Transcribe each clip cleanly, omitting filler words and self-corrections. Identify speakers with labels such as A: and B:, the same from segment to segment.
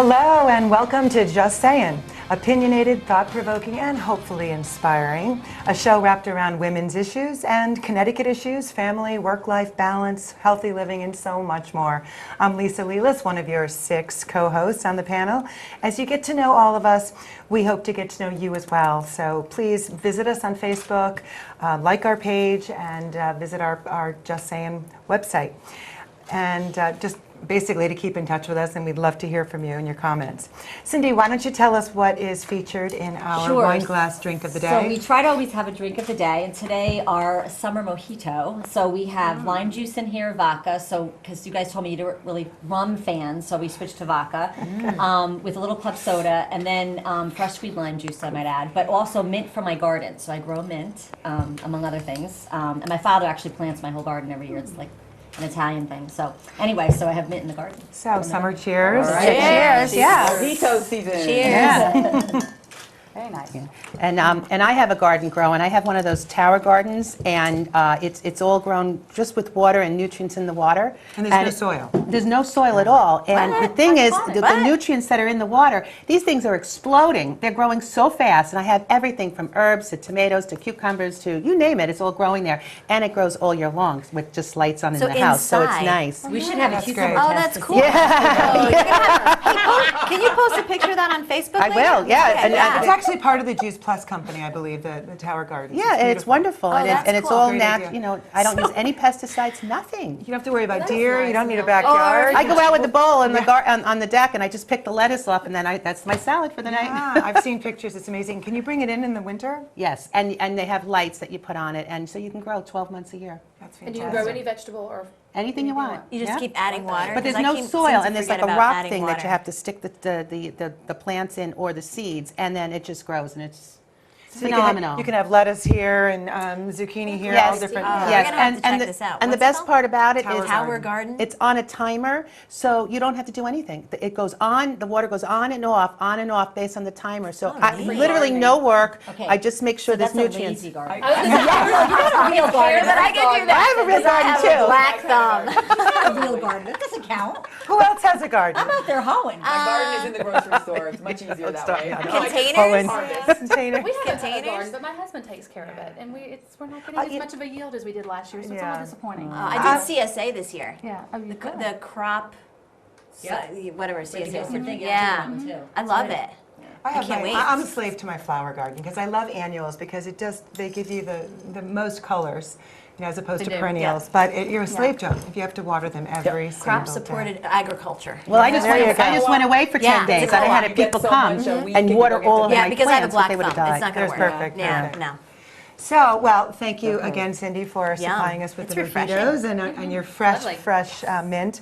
A: Hello and welcome to Just Sayin, opinionated, thought-provoking, and hopefully inspiring. A show wrapped around women's issues and Connecticut issues, family, work-life balance, healthy living, and so much more. I'm Lisa Lelis, one of your 6 co-hosts on the panel. As you get to know all of us, we hope to get to know you as well. So please visit us on Facebook, like our page, and visit our Just Sayin website. And just basically to keep in touch with us, and we'd love to hear from you and your comments. Cindy, why don't you tell us what is featured in our wine glass drink of the day?
B: So we try to always have a drink of the day, and today our summer mojito. So we have lime juice in here, vodka, so because you guys told me you weren't really rum fans, so we switched to vodka with a little club soda, and then fresh squeezed lime juice, I might add, but also mint from my garden. So I grow mint, among other things, and my father actually plants my whole garden every year. It's like an Italian thing. So anyway, so I have mint in the garden.
A: So summer cheers.
C: All right.
B: Cheers.
C: Yeah. Mojito season.
B: Cheers.
C: Yeah. Very nice.
D: And I have a garden growing. I have one of those tower gardens, and it's all grown just with water and nutrients in the water.
A: And there's no soil.
D: There's no soil at all. And the thing is, the nutrients that are in the water, these things are exploding. They're growing so fast, and I have everything from herbs to tomatoes to cucumbers to you name it. It's all growing there, and it grows all year long with just lights on in the house. So it's nice.
B: We should have a cucumber
A: great.
B: test.
E: Oh, that's
B: to
E: cool.
B: see.
E: Can you post a picture of that on Facebook
D: I
E: later?
D: will, yeah.
E: Okay,
D: And,
A: It's actually part of the Juice Plus company, I believe, the Tower Gardens.
D: yeah, it's
A: beautiful.
D: wonderful, and
E: that's
D: it's
E: cool.
D: all
A: Great
D: natural.
A: idea.
D: You know, I don't use any pesticides, nothing.
A: You don't have to worry about
B: That's
A: deer.
B: nice
A: You don't need a
B: to know.
A: backyard.
D: I go out with the bowl in the on the deck, and I just pick the lettuce off, and then that's my salad for the night.
A: Yeah, I've seen pictures. It's amazing. Can you bring it in the winter?
D: Yes, and they have lights that you put on it, and so you can grow 12 months a year.
A: That's
F: And
A: fantastic.
F: you can grow any vegetable or
D: Anything you want.
E: You just
D: yeah?
E: keep adding water.
D: But there's
E: 'cause I
D: no
E: seem
D: soil,
E: to
D: and there's like
E: forget
D: a
E: about
D: rock
E: adding
D: thing that
E: water.
D: you have to stick the plants in or the seeds, and then it just grows, and it's
A: So you can have-
D: phenomenal.
A: You can have lettuce here and zucchini here, all
D: Yes,
A: different.
E: Oh,
D: yes,
E: we're gonna have to check
D: the,
E: this out.
D: and the
E: What's it
D: best
E: called?
D: part about it
A: Tower
D: is
E: Tower Garden.
D: it's on a timer, so you don't have to do anything. It goes on, the water goes on and off based on the timer. So
E: neat.
D: literally no work.
B: Okay.
D: I just make sure
B: So
D: there's
B: that's a
D: nutrients.
B: lazy garden.
F: I was gonna say,
B: a real garden.
E: But I can do that.
D: I have a real garden too.
E: Black thumb.
B: A real garden. That doesn't count.
A: Who else has a garden?
B: I'm out there hoeing.
C: My garden is in the grocery store. It's much easier that way.
E: Containers?
A: Container.
F: we have a
E: Containers?
F: garden, but my husband takes care of it, and we're not getting as much of a yield as we did last year, so it's a
A: Yeah.
F: little disappointing.
E: I did CSA this year.
F: Yeah. Oh, you could.
E: The crop, whatever
B: With the
E: CSA.
B: Gilford thing,
E: Yeah,
B: one too.
E: I love it. can't wait.
A: I'm a slave to my flower garden because I love annuals because they give you the most colors, as opposed to
F: do,
A: perennials. But you're a slave to them if you have to water them every single
E: Crop
A: day.
E: supported agriculture.
D: Well, I
A: There you
D: just
A: go.
D: went away for 10
E: Yeah,
D: days.
E: it's a
D: I had
E: co-op.
D: people
C: You get so
D: come
C: much a week
D: and
C: and
D: water
C: you don't
D: all
C: get
D: of
C: to
E: Yeah,
D: my
E: because I have a
D: plants, or
E: black
D: they would
E: thumb.
D: have
E: It's not
D: died.
E: going to
A: There's
E: work.
A: perfect,
E: Yeah,
A: perfect.
E: no.
A: So, well, thank you again, Cindy, for
E: Yum.
A: supplying us with
E: It's
A: the
E: refreshing.
A: mojitos and your fresh,
F: Lovely.
A: fresh mint.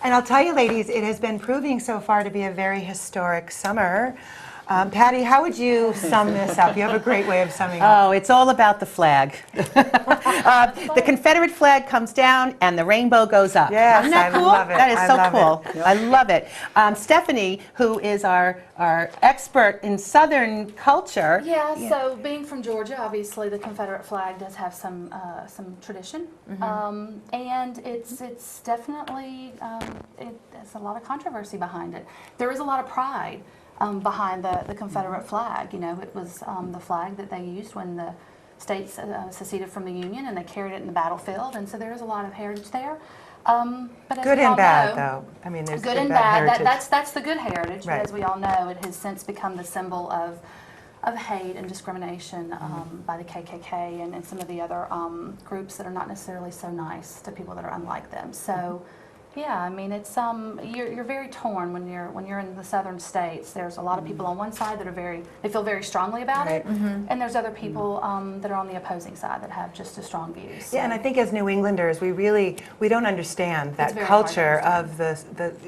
A: And I'll tell you, ladies, it has been proving so far to be a very historic summer. Patty, how would you sum this up? You have a great way of summing up.
D: Oh, it's all about the flag. The Confederate flag comes down and the rainbow goes up.
A: Yes,
D: Isn't that
A: I
D: cool?
A: love it.
D: That is
A: I
D: so
A: love
D: cool.
A: it.
D: I love it. Stephanie, who is our expert in Southern culture.
F: Yeah, so being from Georgia, obviously the Confederate flag does have some tradition, and it's definitely there's a lot of controversy behind it. There is a lot of pride behind the Confederate flag. You know, it was the flag that they used when the states seceded from the Union, and they carried it in the battlefield, and so there is a lot of heritage there. But as
A: Good
F: we all
A: and bad,
F: know,
A: though. I mean, there's
F: good and
A: bad
F: bad.
A: heritage.
F: That's the good heritage.
A: Right.
F: But as we all know, it has since become the symbol of hate and discrimination by the KKK and some of the other groups that are not necessarily so nice to people that are unlike them. So, yeah, I mean, it's you're very torn when you're in the southern states. There's a lot of people on one side that they feel very strongly about
A: Right.
F: it, and there's other people that are on the opposing side that have just as strong views.
A: Yeah, and I think as New Englanders, we don't understand that
F: very hard to
A: culture of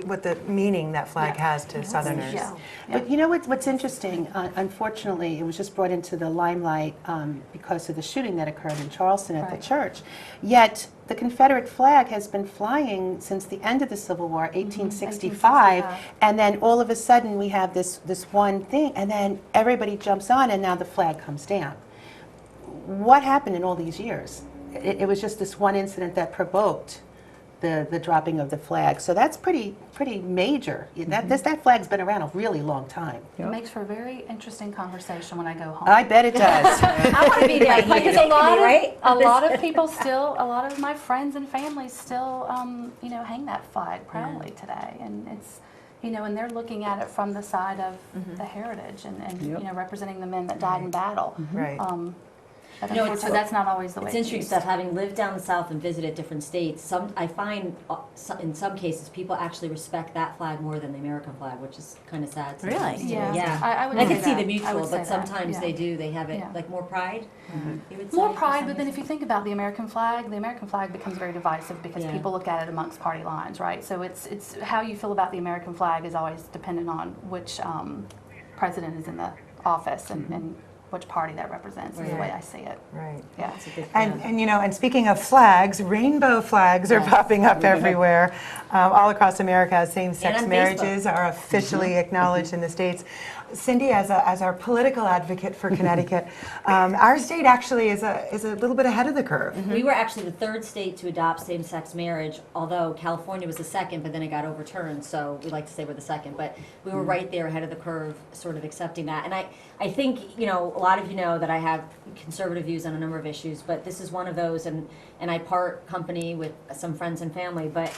A: what the meaning that flag has to Southerners.
F: Yeah.
D: But you know what's interesting? Unfortunately, it was just brought into the limelight because of the shooting that occurred in Charleston at
F: Right.
D: the church. Yet the Confederate flag has been flying since the end of the Civil War, 1865, and then all of a sudden we have this one thing, and then everybody jumps on, and now the flag comes down. What happened in all these years? It was just this one incident that provoked the dropping of the flag. So that's pretty major. That flag's been around a really long time.
F: It makes for a very interesting conversation when I go home.
D: I bet it does.
B: I want to be there.
F: Because
B: a
F: lot of people still, a lot of my friends and families still, hang that flag proudly today, and it's, and they're looking at it from the side of the heritage and representing the men that died in battle.
A: Right.
F: But
B: it's-
F: unfortunately, that's not always the way
B: It's
F: it's
B: interesting
F: used.
B: stuff. Having lived down the south and visited different states, I find in some cases people actually respect that flag more than the American flag, which is kind of sad.
E: Really?
B: sometimes, too.
F: Yeah.
B: Yeah.
F: I would
B: And I
F: say
B: can see
F: that.
B: the
F: I
B: mutual,
F: would say
B: but
F: that,
B: sometimes
F: yeah.
B: they do. They have it
F: Yeah.
B: like more pride. You would say,
F: More
B: for
F: pride,
B: some
F: but then if
B: reason.
F: you think about the American flag becomes very divisive because
B: Yeah.
F: people look at it amongst party lines, right? So it's how you feel about the American flag is always dependent on which president is in the office and which party that represents, is the way I see it.
A: Right.
F: Yeah.
B: It's a good
A: And,
B: feeling.
A: and speaking of flags, rainbow flags are popping up everywhere, all across America.
B: And
A: Same-sex
B: on
A: marriages are officially acknowledged in the states. Cindy, as our political advocate for Connecticut, our state actually is a little bit ahead of the curve.
B: We were actually the third state to adopt same-sex marriage, although California was the second, but then it got overturned, so we like to say we're the second. But we were right there ahead of the curve, sort of accepting that. And I think, a lot of you know that I have conservative views on a number of issues, but this is one of those, and I part company with some friends and family, but,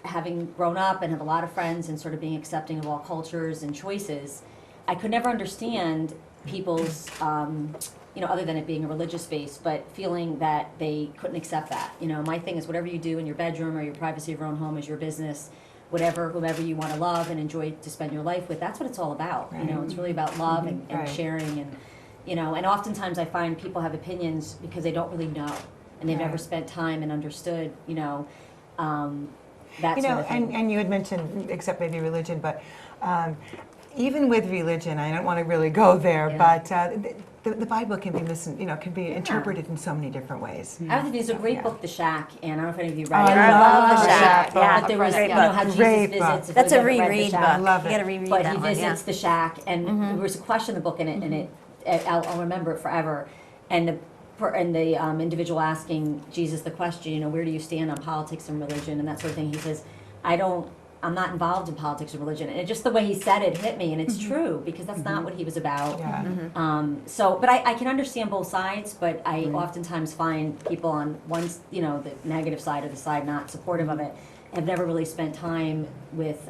B: having grown up and have a lot of friends and sort of being accepting of all cultures and choices, I could never understand people's, other than it being a religious base, but feeling that they couldn't accept that. My thing is whatever you do in your bedroom or your privacy of your own home is your business. Whomever you want to love and enjoy to spend your life with, that's what it's all about. It's really about love and
A: Right.
B: sharing and oftentimes I find people have opinions because they don't really know and they've never spent time and understood, that sort of thing.
A: And you had mentioned, except maybe religion, but even with religion, I don't want to really go there, but the Bible can be can be interpreted in so many different ways.
B: I think there's a great book, The Shack, and I don't know if any of you
A: Oh,
B: read it.
A: I
E: love The Shack.
A: book.
E: Yeah.
B: But there was,
E: Great
B: how
E: book.
A: Great
B: Jesus
A: book.
B: visits. if
E: That's
B: you
E: a
B: haven't read The
E: reread
B: Shack.
E: book.
A: Love
E: You
A: it.
E: got to reread
B: But
E: that
B: he
E: one. Yeah.
B: visits the shack, and there was a question in the book, and I'll remember it forever. And the individual asking Jesus the question, where do you stand on politics and religion and that sort of thing? He says, I'm not involved in politics or religion. And just the way he said it hit me, and it's true because that's not what he was about.
A: Yeah.
B: But I can understand both sides, but I oftentimes find people on the negative side or the side not supportive of it have never really spent time with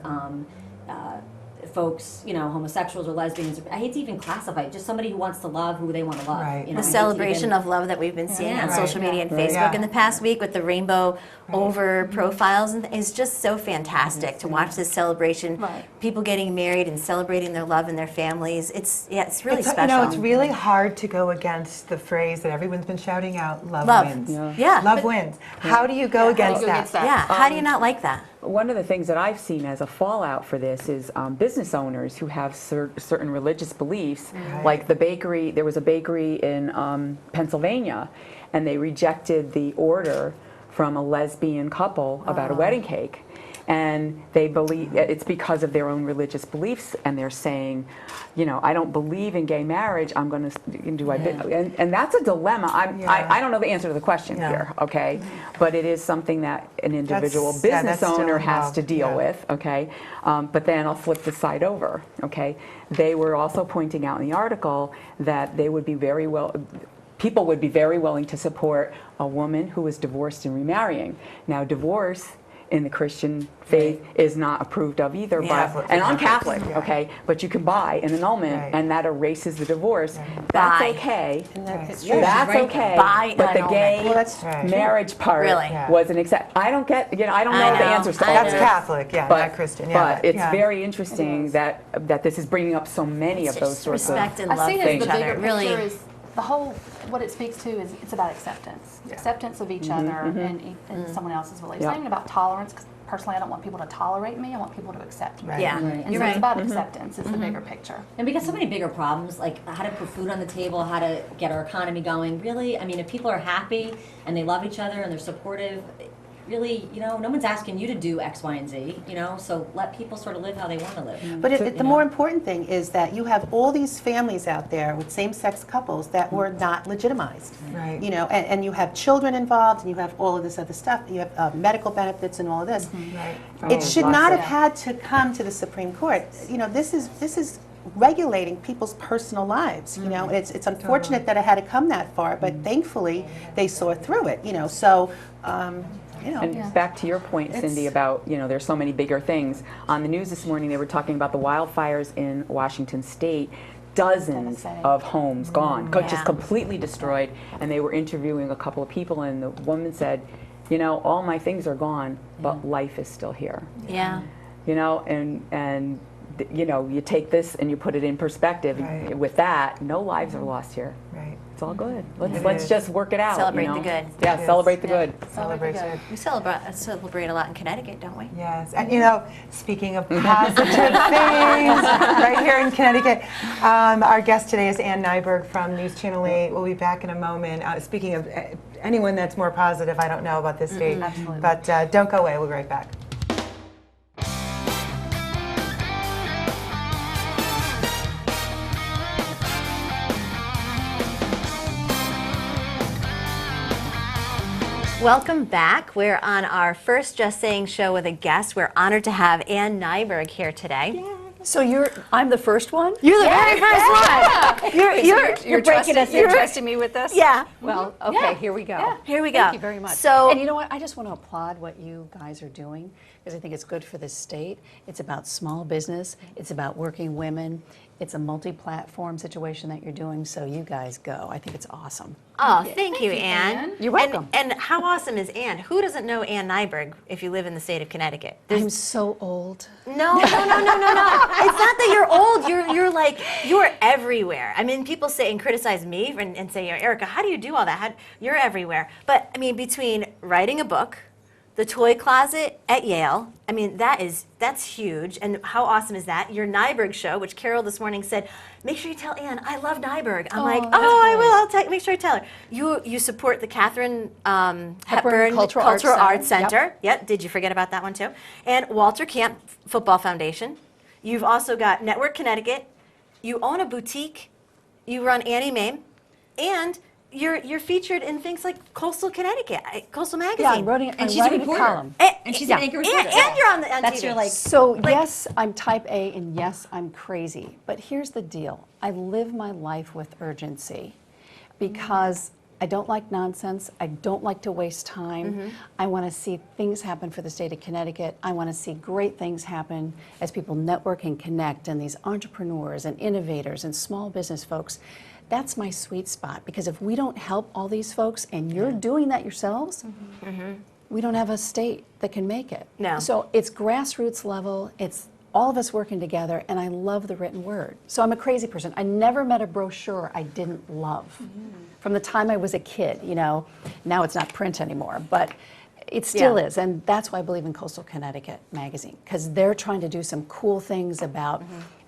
B: folks, homosexuals or lesbians. I hate to even classify it, just somebody who wants to love who they want to love.
A: Right.
B: I hate
E: The
B: to
E: celebration
B: even-
E: of love that we've been seeing
B: Yeah.
E: on social media and
A: Right.
E: Facebook
A: Yeah.
E: in the past week with the rainbow over profiles and is just so fantastic to watch this celebration.
F: Right.
E: People getting married and celebrating their love and their families. It's really
A: It's,
E: special.
A: it's really hard to go against the phrase that everyone's been shouting out, love
E: Love.
A: wins.
E: Yeah.
A: Love wins. How do you go against that?
E: Yeah. How do you not like that?
C: One of the things that I've seen as a fallout for this is business owners who have certain religious beliefs, like the bakery. There was a bakery in Pennsylvania, and they rejected the order from a lesbian couple about a wedding cake. And they believe it's because of their own religious beliefs, and they're saying, I don't believe in gay marriage. I'm going to do and that's a dilemma. I don't know the answer to the question here, okay? But it is something that an individual business
A: that's still
C: owner has
A: involved,
C: to deal with, okay? But then I'll flip the side over, okay? They were also pointing out in the article that they would be people would be very willing to support a woman who is divorced and remarrying. Now, divorce in the Christian faith is not approved of either.
A: Yeah.
C: And I'm Catholic,
A: Yeah.
C: okay? But you can buy an annulment,
A: Right.
C: and that erases the divorce. That's
E: Buy.
C: okay.
D: That's
A: true.
C: That's
B: Right.
C: okay.
E: Buy
C: but the
E: annulment.
C: gay
D: Well, that's
A: Right.
C: marriage part
E: Really?
A: Yeah.
C: was an except. I don't get, I don't know
E: I
C: the
E: know.
C: answers to
E: I
C: all
A: That's
C: this.
A: Catholic, not Christian. Yeah,
C: But it's
A: yeah.
C: very interesting that this is bringing up so many of those sorts of
E: Respect and
F: I
E: love
F: see
E: for
F: it as
E: each
F: the
E: other.
F: bigger
E: It really.
F: picture is the whole, what it speaks to is it's about acceptance. Acceptance of each other and someone else's beliefs. It's
C: Yeah.
F: not even about tolerance, because personally I don't want people to tolerate me, I want people to accept me.
A: Right.
E: Yeah.
B: Right.
F: And
E: You're
F: so
E: right.
F: it's about acceptance is the bigger picture.
B: And we got so many bigger problems, like how to put food on the table, how to get our economy going. Really, I mean, if people are happy and they love each other and they're supportive, really, no one's asking you to do X, Y, and Z, so let people sort of live how they want to live.
D: But the more important thing is that you have all these families out there with same-sex couples that were not legitimized.
A: Right.
D: And you have children involved, and you have all of this other stuff. You have medical benefits and all of this.
A: Right.
D: It should not have had to come to the Supreme Court. This is regulating people's personal lives. And it's unfortunate that it had to come that far, but thankfully they saw through it. So.
C: And back to your point, Cindy, about, there's so many bigger things. On the news this morning, they were talking about the wildfires in Washington State. Dozens of homes gone, just completely destroyed. And they were interviewing a couple of people, and the woman said, all my things are gone, but life is still here.
E: Yeah.
C: And you take this and you put it in perspective.
A: Right.
C: With that, no lives are lost here.
A: Right.
C: It's all good. Let's just work it out.
E: Celebrate the good.
C: Yeah, celebrate the good.
A: Celebration.
E: We celebrate a lot in Connecticut, don't we?
A: Yes, and speaking of positive things, right here in Connecticut, our guest today is Ann Nyberg from News Channel 8. We'll be back in a moment. Speaking of anyone that's more positive, I don't know about this state, but don't go away. We'll be right back.
E: Welcome back. We're on our first Just Saying show with a guest. We're honored to have Ann Nyberg here today.
G: So I'm the first one?
E: You're the very first one.
G: You're
E: breaking us in.
G: You're trusting me with this?
E: Yeah.
G: Well, okay, here we go.
E: Here we go.
G: Thank you very much.
E: So,
G: and you know what? I just want to applaud what you guys are doing because I think it's good for the state. It's about small business. It's about working women. It's a multi-platform situation that you're doing, so you guys go. I think it's awesome.
E: oh, thank you, Ann.
G: You're welcome.
E: And how awesome is Ann? Who doesn't know Ann Nyberg if you live in the state of Connecticut?
G: I'm so old.
E: No. It's not that you're old. You're everywhere. I mean, people say and criticize me and say, Erica, how do you do all that? You're everywhere. But I mean, between writing a book, the toy closet at Yale, I mean, that's huge. And how awesome is that? Your Nyberg show, which Carol this morning said, make sure you tell Ann, I love Nyberg. I'm like, I will. Make sure I tell her. You support the Katharine Hepburn Cultural Arts Center. Yep. Did you forget about that one too? And Walter Camp Football Foundation. You've also got Network Connecticut. You own a boutique. You run Annie Mame. And you're featured in things like Coastal Connecticut, Coastal Magazine.
G: Yeah, I'm writing a column.
B: And she's an anchor reporter.
E: And you're on
B: That's
E: TV.
B: your
G: So yes, I'm type A, and yes, I'm crazy. But here's the deal. I live my life with urgency because I don't like nonsense. I don't like to waste time. I want to see things happen for the state of Connecticut. I want to see great things happen as people network and connect, and these entrepreneurs and innovators and small business folks. That's my sweet spot, because if we don't help all these folks, and you're doing that yourselves, we don't have a state that can make it.
E: No.
G: So it's grassroots level, it's all of us working together, and I love the written word. So I'm a crazy person. I never met a brochure I didn't love. From the time I was a kid, now it's not print anymore, but it still is, and that's why I believe in Coastal Connecticut magazine, because they're trying to do some cool things about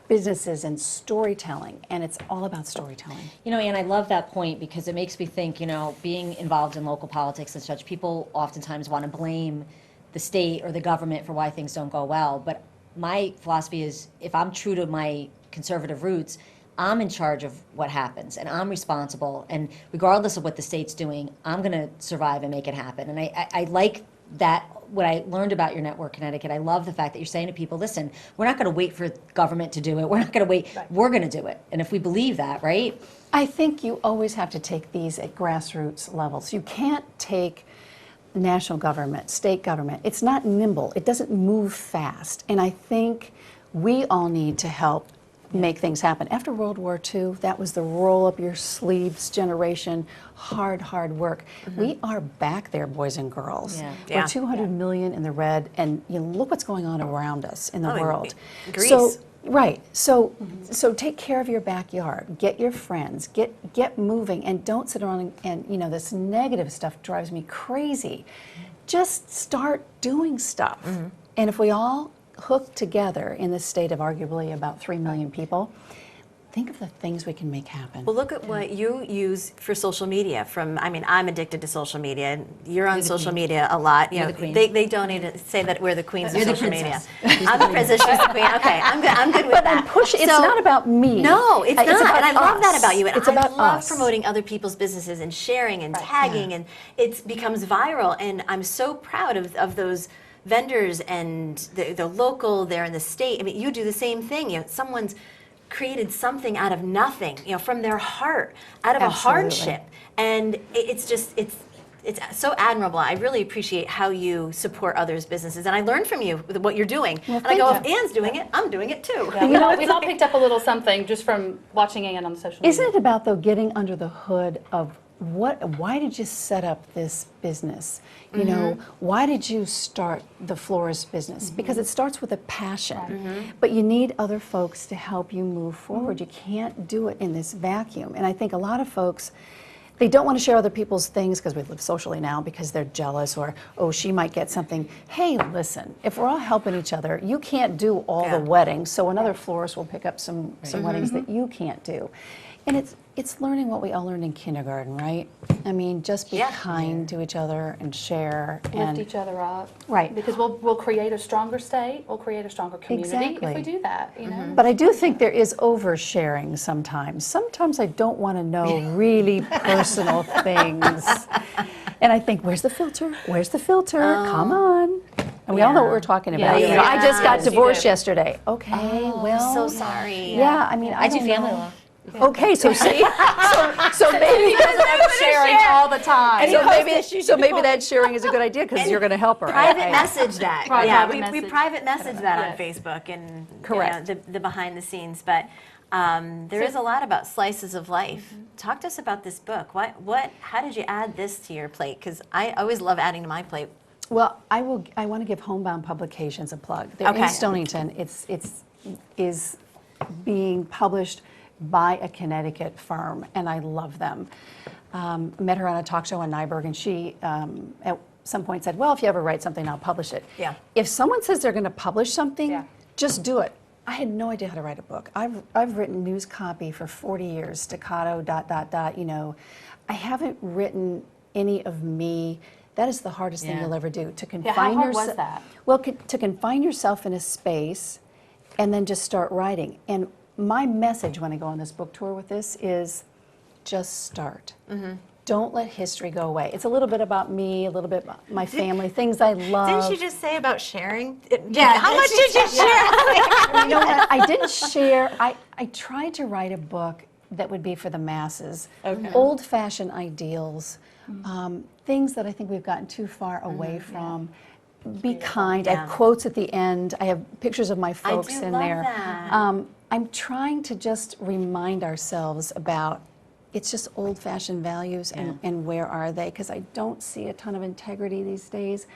G: businesses and storytelling, and it's all about storytelling.
B: Ann, I love that point because it makes me think, being involved in local politics and such, people oftentimes want to blame the state or the government for why things don't go well. But my philosophy is, if I'm true to my conservative roots, I'm in charge of what happens, and I'm responsible. And regardless of what the state's doing, I'm going to survive and make it happen. And I like that. What I learned about your Network Connecticut, I love the fact that you're saying to people, listen, we're not going to wait for government to do it. We're not going to wait. Right. We're going to do it. And if we believe that, right?
G: I think you always have to take these at grassroots levels. You can't take national government, state government. It's not nimble. It doesn't move fast. And I think we all need to help make things happen. After World War II, that was the roll up your sleeves generation, hard work. We are back there, boys and girls. We're 200 million in the red, and look what's going on around us in the world.
E: Greece.
G: So take care of your backyard. Get your friends. Get moving, and don't sit around and this negative stuff drives me crazy. Just start doing stuff. And if we all hooked together in this state of arguably about 3 million people, think of the things we can make happen.
E: Well, look at what you use for social media. I'm addicted to social media. You're on social media a lot.
B: You're the queen.
E: They don't need to say that we're the queens
B: You're
E: of
B: the
E: social media.
B: princess.
E: I'm the princess. She's the queen. Okay, I'm good with
G: But
E: that.
G: I'm pushing. It's
E: So-
G: not about me.
E: No, it's not.
G: about
E: And I love that
G: us.
E: about you. And
G: It's about
E: I love
G: us.
E: promoting other people's businesses and sharing and tagging, and it becomes viral. And I'm so proud of those vendors, and they're local, they're in the state. I mean, you do the same thing. Someone's created something out of nothing, from their heart, out of
G: Absolutely.
E: a hardship. And it's so admirable. I really appreciate how you support others' businesses. And I learned from you with what you're doing. And I go, if Ann's doing it, I'm doing it too.
F: We've all picked up a little something just from watching Ann on social media.
G: Isn't it about, though, getting under the hood of why did you set up this business? Why did you start the florist business? Because it starts with a passion, but you need other folks to help you move forward. You can't do it in this vacuum. And I think a lot of folks, they don't want to share other people's things because we live socially now, because they're jealous, or, oh, she might get something. Hey, listen, if we're all helping each other, you can't do all the weddings, so another florist will pick up some weddings that you can't do. And it's learning what we all learned in kindergarten, right? I mean, just be kind to each other and share.
F: Lift
G: And
F: each other up.
G: Right.
F: Because we'll create a stronger state, we'll create a stronger community if
G: Exactly.
F: we do that,
G: But I do think there is oversharing sometimes. Sometimes I don't want to know really personal things. And I think, where's the filter? Where's the filter? Come on. And we all know what we're talking about.
F: Yeah.
G: I just got
F: Yes, you
G: divorced
F: do.
G: yesterday. Okay, well.
E: So sorry.
G: Yeah, I mean,
B: I do
G: don't
B: family
G: know.
B: law.
G: Okay, so see, so maybe
F: sharing all the time.
G: so maybe that sharing is a good idea because you're going to help her.
E: Private message that.
F: Private
E: We
F: message.
E: private message that on
F: Yes.
E: Facebook and
G: Correct.
E: the behind the scenes. But there is a lot about slices of life. Talk to us about this book. How did you add this to your plate? Because I always love adding to my plate.
G: Well, I want to give Homebound Publications a plug. They're
E: Okay.
G: in Stonington. Is being published by a Connecticut firm, and I love them. Met her on a talk show on Nyberg, and she at some point said, well, if you ever write something, I'll publish it.
E: Yeah.
G: If someone says they're going to publish something,
F: Yeah.
G: just do it. I had no idea how to write a book. I've written news copy for 40 years, staccato, ... I haven't written any of me. That is the hardest thing
B: Yeah.
G: you'll ever do, to
F: how
G: confine
F: hard was
G: yourself.
F: that?
G: Well, to confine yourself in a space and then just start writing. And my message when I go on this book tour with this is just start. Don't let history go away. It's a little bit about me, a little bit about my family, things I love.
E: Didn't you just say about sharing?
B: Yeah,
E: How much did you share?
G: You know what? I didn't share. I tried to write a book that would be for the masses. Old-fashioned ideals, things that I think we've gotten too far away from. Be kind. I have quotes at the end. I have pictures of my folks
E: do
G: in
E: love
G: there.
E: that.
G: I'm trying to just remind ourselves about it's just old-fashioned values and where are they? Because I don't see a ton of integrity these days.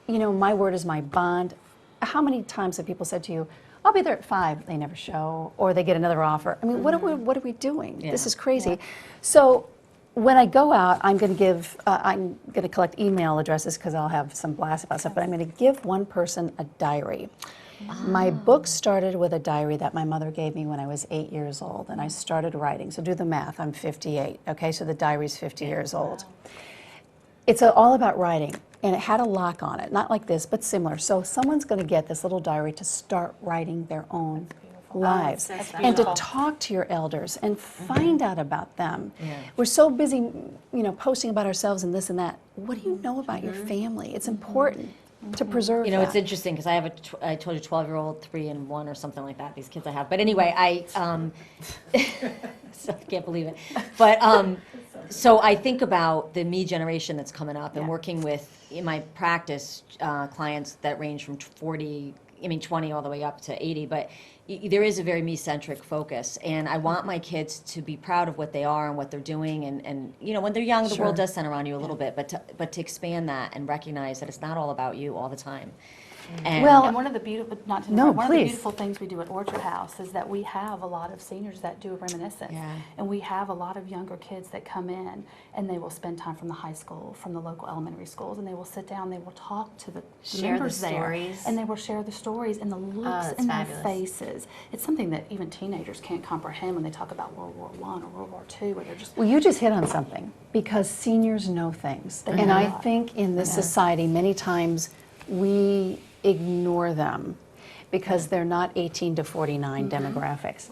G: My word is my bond. How many times have people said to you, I'll be there at 5, they never show, or they get another offer? I mean, what are we doing? This is crazy. So when I go out, I'm going to collect email addresses because I'll have some blasts about stuff, but I'm going to give one person a diary. My book started with a diary that my mother gave me when I was 8 years old, and I started writing. So do the math, I'm 58, okay? So the diary's 50 years old. It's all about writing, and it had a lock on it, not like this, but similar. So someone's going to get this little diary to start writing their own lives,
E: that's
G: and to talk to your elders and find out about them. We're so busy, posting about ourselves and this and that. What do you know about your family? It's important to preserve that.
B: It's interesting because I have I told you 12-year-old, 3 and 1 or something like that, these kids I have. But anyway, so I can't believe it. But so I think about the me generation that's coming up and working with, in my practice, clients that range from 20 all the way up to 80. But there is a very me-centric focus, and I want my kids to be proud of what they are and what they're doing, and when they're young, the world does center around you a little bit, but to expand that and recognize that it's not all about you all the time. And
G: Well,
F: And one of the beautiful, not to
G: No,
F: interrupt, one of the
G: please.
F: beautiful things we do at Orchard House is that we have a lot of seniors that do a reminiscence.
B: Yeah.
F: And we have a lot of younger kids that come in and they will spend time from the high school, from the local elementary schools, and they will sit down, they will talk to the
E: Share the
F: members there.
E: stories.
F: And they will share the stories and the looks
E: that's
F: in their
E: fabulous.
F: faces. It's something that even teenagers can't comprehend when they talk about World War I or World War II, where they're just,
G: Well, you just hit on something, because seniors know things. And I think in this society, many times, we ignore them because they're not 18 to 49 demographics.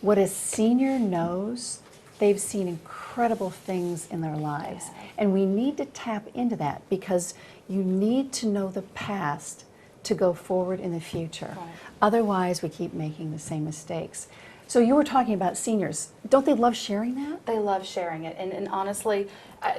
G: What a senior knows, they've seen incredible things in their lives. And we need to tap into that, because you need to know the past to go forward in the future. Otherwise, we keep making the same mistakes. So you were talking about seniors. Don't they love sharing that?
F: they love sharing it. And honestly,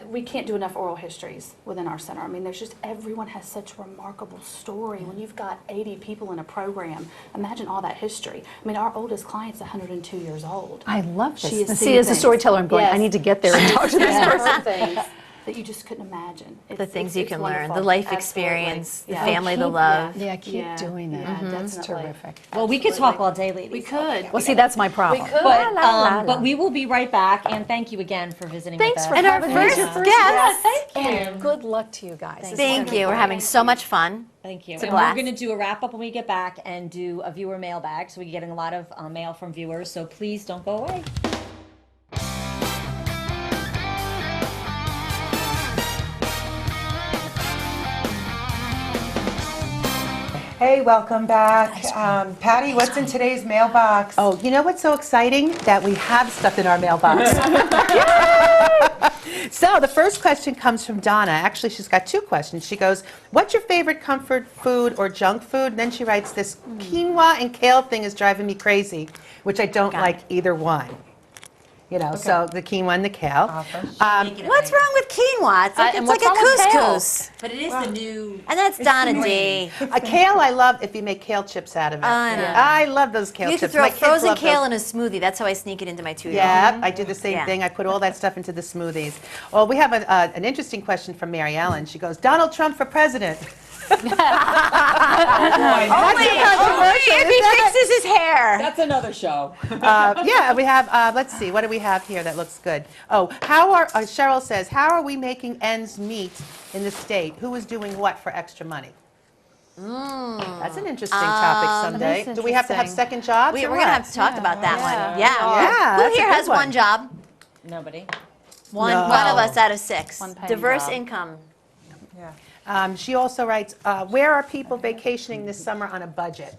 F: we can't do enough oral histories within our center. I mean, there's just, everyone has such a remarkable story. When you've got 80 people in a program, imagine all that history. I mean, our oldest client's 102 years old.
G: I love
F: She
G: this.
F: has
G: See,
F: seen
G: as a
F: things.
G: storyteller, I'm going, I
F: Yes.
G: need to get there and talk to this person.
F: Things that you just couldn't imagine.
E: The things you
F: it's
E: can learn,
F: wonderful.
E: the life
F: Absolutely.
E: experience, the
F: Yeah.
E: family, the
G: keep-
E: love.
G: Yeah, keep
F: Yeah.
G: doing that.
F: Yeah,
G: That's
F: definitely.
G: terrific.
B: well, we could talk all day, ladies.
F: We could.
G: Well, see, that's my problem.
F: We could.
B: But we will be right back, and thank you again for visiting
G: Thanks
B: with us.
G: for
E: And our
G: having me.
E: first
G: Your
E: guest.
G: And good luck to you guys.
E: Thank you. We're having so much fun.
B: Thank you.
E: It's a
B: And
E: blast.
B: we're going to do a wrap up when we get back and do a viewer mailbag. So we're getting a lot of mail from viewers. So please don't go away.
A: Hey, welcome back. Patty, what's in today's mailbox?
D: Oh, you know what's so exciting? That we have stuff in our mailbox. So the first question comes from Donna. Actually, she's got two questions. She goes, what's your favorite comfort food or junk food? And then she writes, this quinoa and kale thing is driving me crazy, which I don't like either one. You know, so the quinoa and the kale.
E: What's wrong with quinoa? It's like,
F: and
E: it's like
F: what's
E: a
F: wrong with kale?
E: couscous.
B: But it is the new.
E: And that's Donna D.
D: A kale I love if you make kale chips out of it.
E: I know.
D: I love those kale
E: You have to
D: chips.
E: throw
D: My kids
E: frozen
D: love
E: kale
D: those.
E: in a smoothie. That's how I sneak it into my 2-year-old.
D: Yeah, I do the same
E: Yeah.
D: thing. I put all that stuff into the smoothies. Well, we have an interesting question from Mary Ellen. She goes, Donald Trump for president.
E: Only if he fixes his hair.
C: That's another show.
D: Yeah, we have, let's see, what do we have here that looks good? Oh, Cheryl says, how are we making ends meet in the state? Who is doing what for extra money? That's an interesting topic someday.
F: that is
D: Do we have to have
F: interesting.
D: second jobs
E: We're
D: or
E: going to
D: what?
E: have to talk about that one.
D: Yeah,
E: Who
D: that's a
E: here
D: good
E: has one
D: one.
E: job?
B: Nobody.
E: One
D: No.
E: of us out of 6.
F: One paying
E: Diverse
F: job.
E: income.
D: She also writes, where are people vacationing this summer on a budget?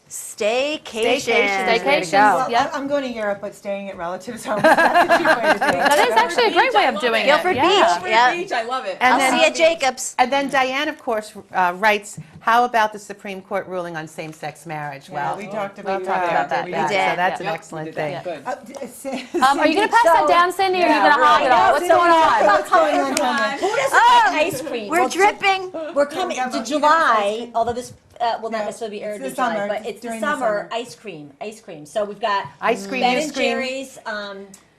E: Staycation.
D: Staycation. Way to go.
A: Well, I'm going to Europe, but staying at relatives' homes. That's a cheap way to do it.
F: That is actually a great way of doing it.
E: Guilford
F: Yeah.
E: Beach. Yeah.
C: Beach, I love it.
D: And
E: I'll
D: then-
E: see you at Jacobs.
D: And then Diane, of course, writes, how about the Supreme Court ruling on same-sex marriage?
A: Yeah, we talked
D: we
A: about
D: talked about that.
E: We
D: yeah,
E: did.
D: So that's an
C: Yep,
D: excellent
C: we did
D: thing.
C: that. Good.
F: Are you going to pass that down, Cindy, or are you going to hop it all? What's going on?
A: What's going on, Carmen?
B: Who doesn't like ice cream?
E: We're
B: Well,
E: dripping.
B: We're coming
A: Yeah,
B: to
A: but
B: July, although this will not
A: Yeah,
B: necessarily be aired
A: it's
B: in
A: the
B: July,
A: summer,
B: but it's the
A: during the
B: summer
A: summer.
B: ice cream. So we've got
D: Ice cream,
B: Ben
D: you
B: and
D: scream.
B: Jerry's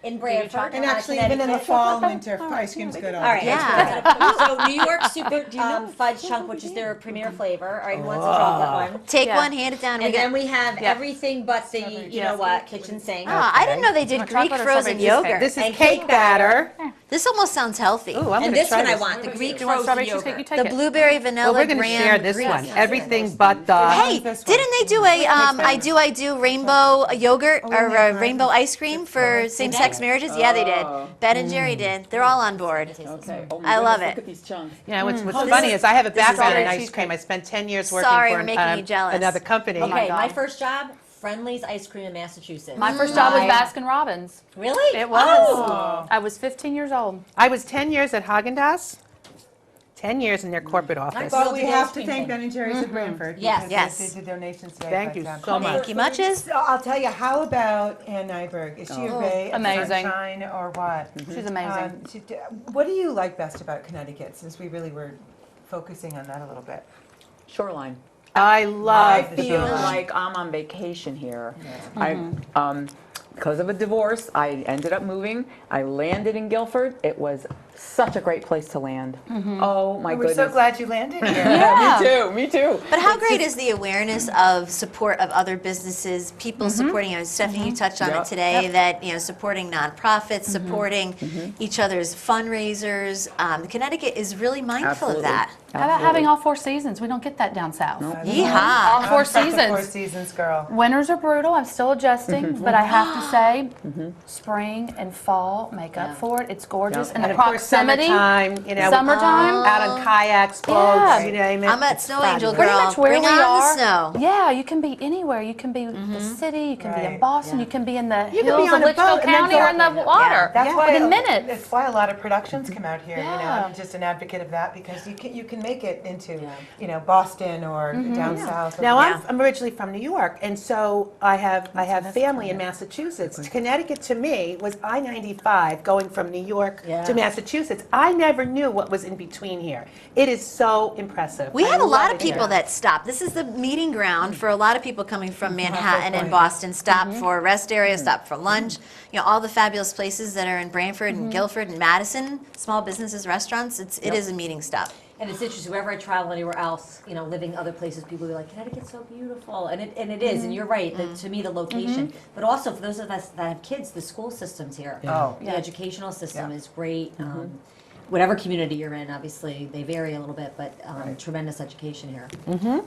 B: in Branford.
A: And actually, even in the
B: Connecticut.
A: fall and winter, ice cream's good all
B: All right.
A: the time.
E: Yeah.
B: So New York Super Fudge Chunk, which is their premier flavor. All right, who wants a chocolate one?
E: Take one, hand it down.
B: And then we have everything but the, you know what, kitchen sink.
E: I didn't know they did Greek
F: chocolate or
E: frozen
F: strawberry
E: yogurt.
D: This is
B: And
D: cake
B: cake
D: batter.
E: This almost sounds healthy.
D: Ooh, I'm
B: And
D: going to
B: this
D: try
B: one I
D: this.
B: want, the Greek
F: Do you want
B: frozen
F: strawberry cheesecake? You
B: yogurt.
F: take
E: The
F: it.
E: blueberry
D: Well,
E: vanilla
D: we're going to
E: graham
D: share this
E: Greek.
D: one. Everything but the...
E: Hey, didn't they do a I do rainbow yogurt or rainbow ice cream for same-sex marriages? Yeah, they did. Ben and Jerry did. They're all on board.
C: Okay. Oh,
E: I love
C: Look
E: it.
C: at these chunks.
D: You know, what's funny is I have a background in ice cream. I spent 10 years working
E: Sorry,
D: for
E: we're making you jealous.
D: another company.
B: Okay,
F: God.
B: my first job, Friendly's Ice Cream in Massachusetts.
F: My first job was Baskin Robbins.
B: Really?
F: It was. I was 15 years old.
D: I was 10 years at Haagen-Dazs, 10 years in their corporate office.
A: But we
B: the
A: have
B: ice
A: to
B: cream
A: thank
B: thing.
A: Ben and Jerry's at Branford.
B: Yes.
A: because
E: Yes.
A: They did donations today.
D: Thank
A: but,
D: you so much.
E: Thank you muches.
A: So I'll tell you, how about Ann Nyberg? Is she a ray of
F: Amazing.
A: sunshine or what?
F: She's amazing.
A: What do you like best about Connecticut, since we really were focusing on that a little bit?
C: Shoreline.
D: I
C: I
D: love the
C: feel
D: shoreline.
C: like I'm on vacation here. because of a divorce, I ended up moving. I landed in Guilford. It was such a great place to land. Oh my
A: We're
C: goodness.
A: so glad you landed here.
C: Yeah, me too.
E: But how great is the awareness of support of other businesses, people supporting, Stephanie, you touched on it
C: Yep.
E: today, that, supporting nonprofits, supporting each other's fundraisers. Connecticut is really mindful
C: Absolutely.
E: of that.
F: How about having all 4 seasons? We don't get that down south.
E: Yeehaw.
F: All 4
A: I'm such a Four
F: seasons.
A: Seasons girl.
F: Winters are brutal. I'm still adjusting, but I have to say, spring and fall make up for it. It's gorgeous,
C: Yeah.
F: and
D: And
F: the
D: of course,
F: proximity.
D: summertime,
F: Summertime.
D: out on kayaks, boats,
F: Yeah.
D: you name it.
E: I'm a
D: It's
E: snow angel
D: fabulous.
E: girl.
F: Pretty much where
E: Bring
F: we
E: on
F: are.
E: the snow.
F: Yeah, you can be anywhere. You can be the city. You can be in
A: Right.
F: Boston. You can be in the
D: You can be
F: hills
D: on
F: of
D: a
F: Litchfield
D: boat and then
F: County or in the
D: go-
F: water.
A: That's why
F: within minutes.
A: That's why a lot of productions come out here.
F: Yeah.
A: I'm just an advocate of that because you can make it into Boston or down south. or-
D: Now,
E: Yeah.
D: I'm originally from New York, and so I have family in Massachusetts. Connecticut to me was I-95 going from New York
B: Yeah.
D: to Massachusetts. I never knew what was in between here. It is so impressive.
E: We
D: I
E: have a lot
D: love
E: of
D: it here.
E: people that stop. This is the meeting ground for a lot of people coming from Manhattan and Boston. Stop for a rest area, stop for lunch. All the fabulous places that are in Branford and Guilford and Madison, small businesses, restaurants. It is a meeting stop.
B: And it's interesting, wherever I travel anywhere else, living other places, people will be like, Connecticut's so beautiful. And it is, and you're right, to me, the location. But also, for those of us that have kids, the school system's here.
A: Oh.
B: The educational system is great. Whatever community you're in, obviously, they vary a little bit, but tremendous education here.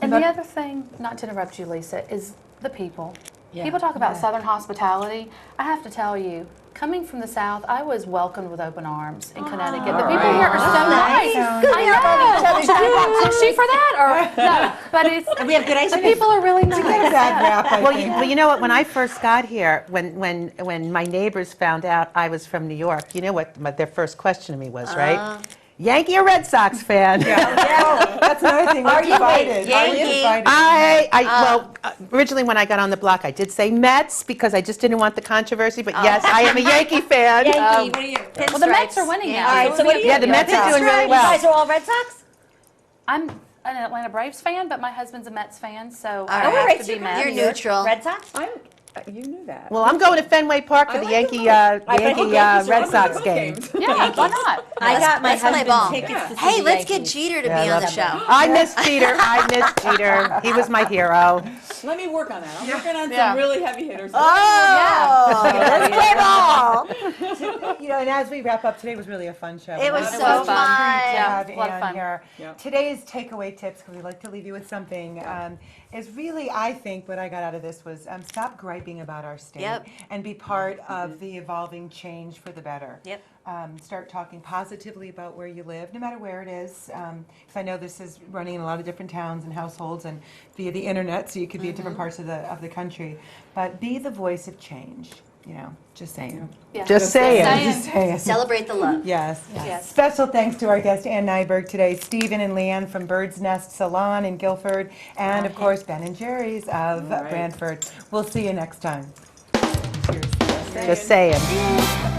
F: And the other thing, not to interrupt you, Lisa, is the people.
B: Yeah.
F: People talk about Southern hospitality. I have to tell you, coming from the South, I was welcomed with open arms in Connecticut. The people here are so nice. I know. Is she for that? Or no? But it's
B: And we have good ice
F: the
B: cream.
F: people are really nice.
A: Bad rap, I
D: Well,
A: think.
D: you know what? When I first got here, when my neighbors found out I was from New York, you know what their first question to me was, right? Yankee or Red Sox fan?
A: Oh, that's another thing. We're divided.
E: Yankee?
D: Well, originally when I got on the block, I did say Mets because I just didn't want the controversy. But yes, I am a Yankee fan.
B: Yankee, what are you?
F: Well, the Mets are winning now.
B: All right, so what are you?
D: Yeah, the Mets are doing really
B: You
D: well.
B: guys are all Red Sox?
F: I'm an Atlanta Braves fan, but my husband's a Mets fan, so
E: All
F: I
E: right.
F: have
B: right,
F: to
B: so
F: be Mets.
E: You're neutral.
B: Red Sox?
C: You knew that.
D: Well, I'm going to Fenway Park for the Yankee Red Sox game.
F: Yeah, why not?
B: I got my
E: Let's play
B: husband
E: ball.
B: tickets to see
E: Hey,
B: the
E: let's get
B: Yankees.
E: Jeter to
A: Yeah,
E: be
A: I
E: on the
A: love
E: show.
D: I miss Jeter. He was my hero.
C: Let me work on that. I'm working on
F: Yeah.
C: some really heavy hitters.
E: Let's play ball.
A: And as we wrap up, today was really a fun show.
E: It was
F: It
E: so
F: was fun.
E: fun.
A: To
F: Yeah,
A: have
F: a lot of
A: Ann
F: fun.
A: here.
C: Yep.
A: Today's takeaway tips, because we like to leave you with something, is really, I think, what I got out of this was stop griping about our state
E: Yep.
A: and be part of the evolving change for the better.
E: Yep.
A: Start talking positively about where you live, no matter where it is. Because I know this is running in a lot of different towns and households and via the internet, so you could be at different parts of the country. But be the voice of change. Just saying.
F: Yeah.
D: Just saying.
A: Just saying.
E: Celebrate the love.
A: Yes.
F: Yes.
A: Special thanks to our guest, Ann Nyberg, today, Stephen and Leanne from Bird's Nest Salon in Guilford, and of course, Ben and Jerry's of
C: All right.
A: Branford. We'll see you next time. Cheers.
D: Just saying.